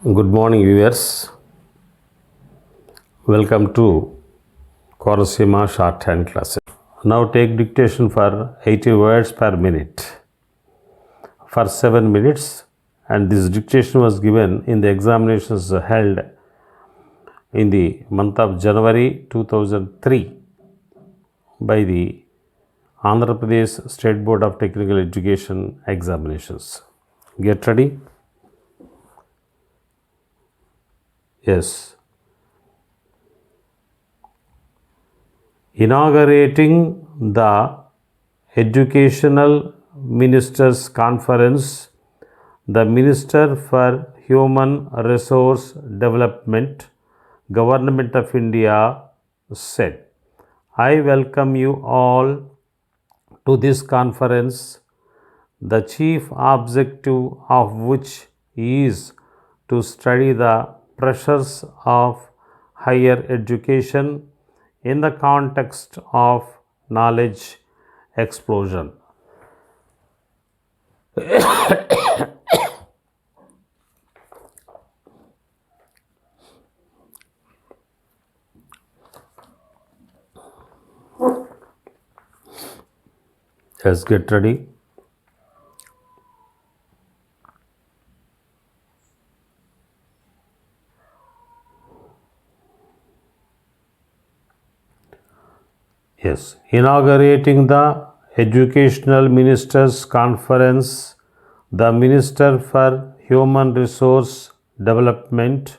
Good morning, viewers. Welcome to Korasima Shorthand Classes. Now take dictation for 80 words per minute for 7 minutes, and this dictation was given in the examinations held in the month of January 2003 by the Andhra Pradesh State Board of Technical Education examinations. Get ready? Yes. Inaugurating the Educational Ministers Conference, the Minister for Human Resource Development, Government of India said, I welcome you all to this conference, the chief objective of which is to study the pressures of higher education in the context of knowledge explosion. Let's get ready. Yes, inaugurating the Educational Ministers Conference, the Minister for Human Resource Development,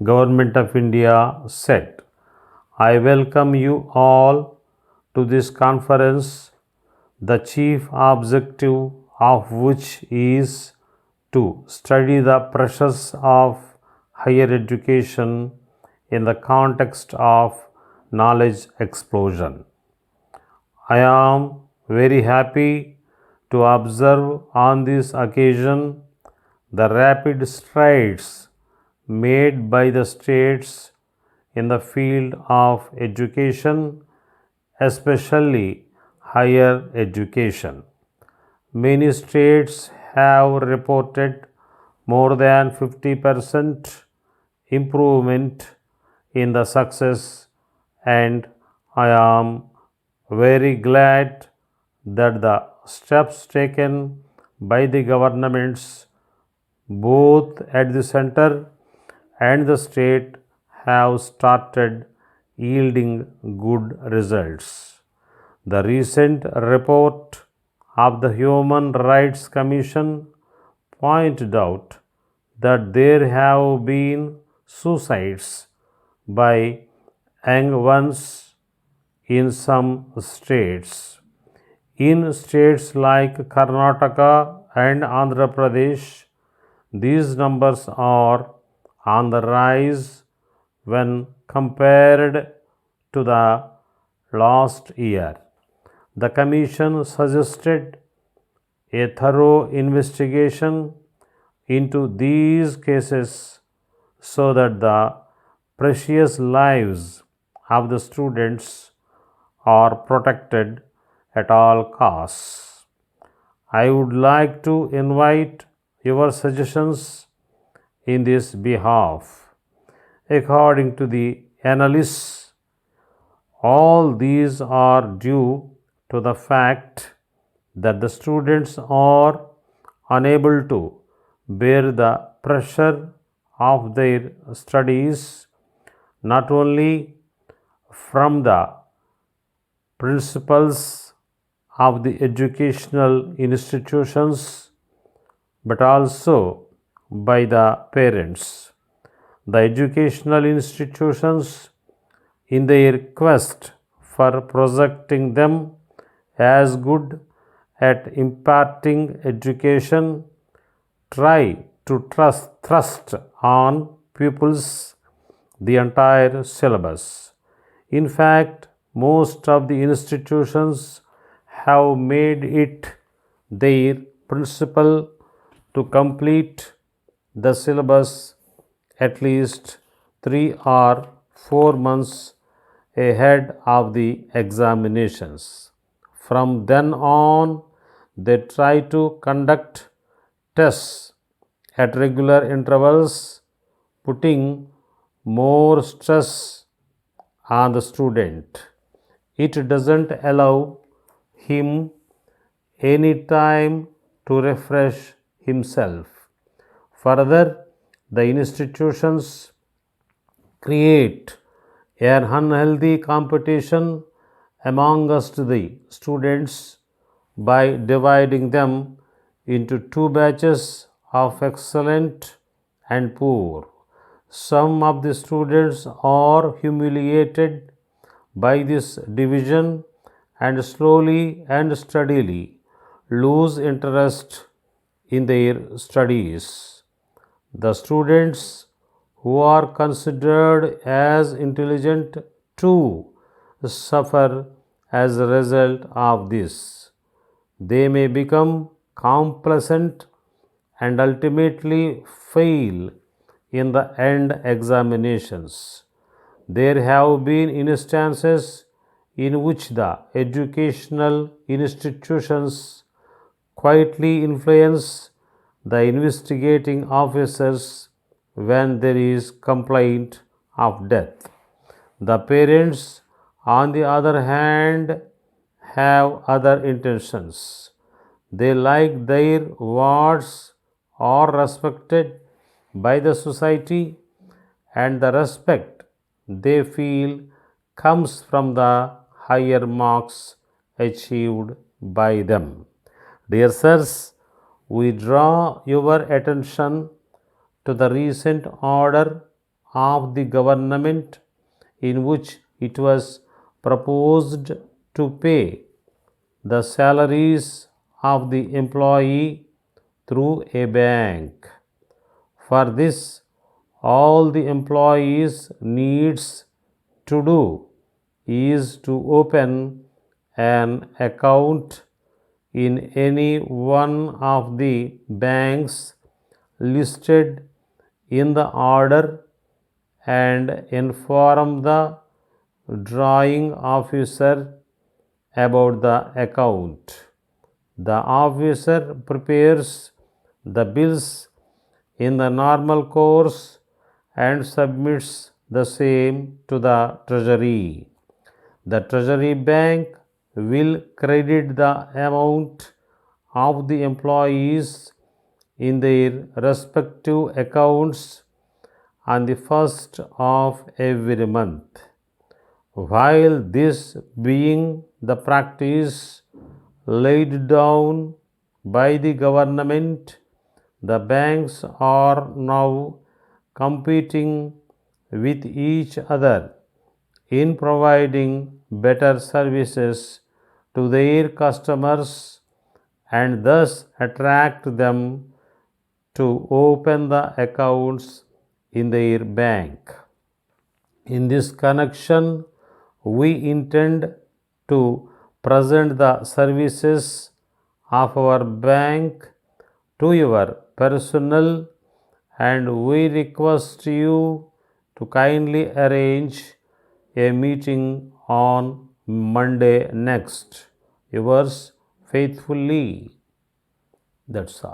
Government of India said, I welcome you all to this conference, the chief objective of which is to study the pressures of higher education in the context of knowledge explosion. I am very happy to observe on this occasion the rapid strides made by the states in the field of education, especially higher education. Many states have reported more than 50% improvement in the success, and I am very glad that the steps taken by the governments both at the center and the state have started yielding good results. The recent report of the Human Rights Commission pointed out that there have been suicides by young ones in some states. In states like Karnataka and Andhra Pradesh, these numbers are on the rise when compared to the last year. The Commission suggested a thorough investigation into these cases so that the precious lives of the students are protected at all costs. I would like to invite your suggestions in this behalf. According to the analysts, all these are due to the fact that the students are unable to bear the pressure of their studies, not only from the principals of the educational institutions, but also by the parents. The educational institutions, in their quest for projecting them as good at imparting education, try to thrust on pupils the entire syllabus. In fact, most of the institutions have made it their principle to complete the syllabus at least 3 or 4 months ahead of the examinations. From then on, they try to conduct tests at regular intervals putting more stress on the student. It doesn't allow him any time to refresh himself. Further, the institutions create an unhealthy competition amongst the students by dividing them into two batches of excellent and poor. Some of the students are humiliated by this division and slowly and steadily lose interest in their studies. The students who are considered as intelligent too suffer as a result of this. They may become complacent and ultimately fail in the end examinations. There have been instances in which the educational institutions quietly influence the investigating officers when there is complaint of death. The parents, on the other hand, have other intentions. They like their wards are respected by the society, and the respect they feel comes from the higher marks achieved by them. Dear sirs, we draw your attention to the recent order of the government in which it was proposed to pay the salaries of the employee through a bank. For this, all the employees needs to do is to open an account in any one of the banks listed in the order and inform the drawing officer about the account. The officer prepares the bills in the normal course and submits the same to the treasury. The treasury bank will credit the amount of the employees in their respective accounts on the first of every month. While this being the practice laid down by the government, the banks are now competing with each other in providing better services to their customers and thus attract them to open the accounts in their bank. In this connection, we intend to present the services of our bank to your personnel, and we request you to kindly arrange a meeting on Monday next. Yours faithfully. That's all.